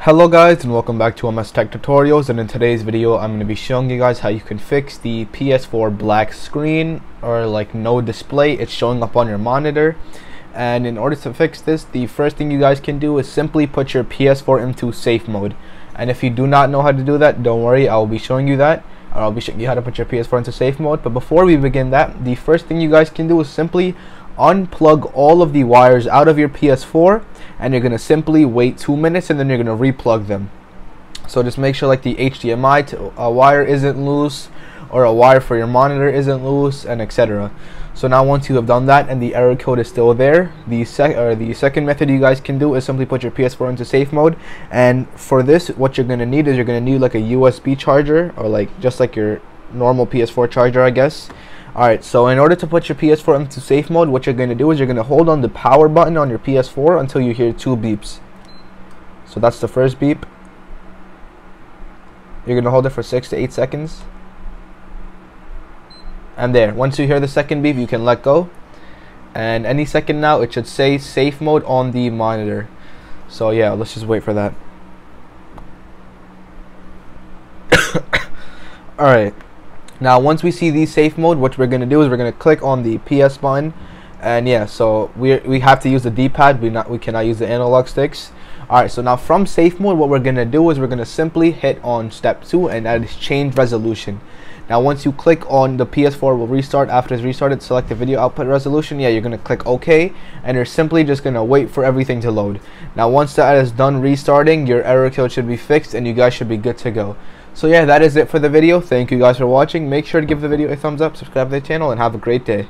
Hello guys, and welcome back to MS Tech Tutorials. And in today's video I'm going to be showing you guys how you can fix the PS4 black screen, or like no display, it's showing up on your monitor. And in order to fix this, the first thing you guys can do is simply put your PS4 into safe mode. And if you do not know how to do that, don't worry, I'll be showing you that, or I'll be showing you how to put your PS4 into safe mode. But before we begin that, the first thing you guys can do is simply unplug all of the wires out of your PS4, and you're gonna simply wait 2 minutes, and then you're gonna replug them. So just make sure like the HDMI wire isn't loose, or a wire for your monitor isn't loose, and etc. So now once you have done that and the error code is still there, the second method you guys can do is simply put your PS4 into safe mode. And for this, what you're gonna need is you're gonna need like a USB charger, or like just like your normal PS4 charger, I guess. Alright, so in order to put your PS4 into safe mode, what you're going to do is you're going to hold on the power button on your PS4 until you hear 2 beeps. So that's the first beep. You're going to hold it for 6 to 8 seconds. And there, once you hear the second beep, you can let go. And any second now, it should say safe mode on the monitor. So yeah, let's just wait for that. Alright. Now once we see the safe mode, what we're going to do is we're going to click on the PS button, and yeah, so we have to use the D-pad. We cannot use the analog sticks. Alright, so now from safe mode, what we're going to do is we're going to simply hit on step 2, and that is change resolution. Now once you click on the PS4 will restart. After it's restarted, select the video output resolution. Yeah, you're going to click OK, and you're simply just going to wait for everything to load. Now once that is done restarting, your error code should be fixed and you guys should be good to go. So yeah, that is it for the video. Thank you guys for watching. Make sure to give the video a thumbs up, subscribe to the channel, and have a great day.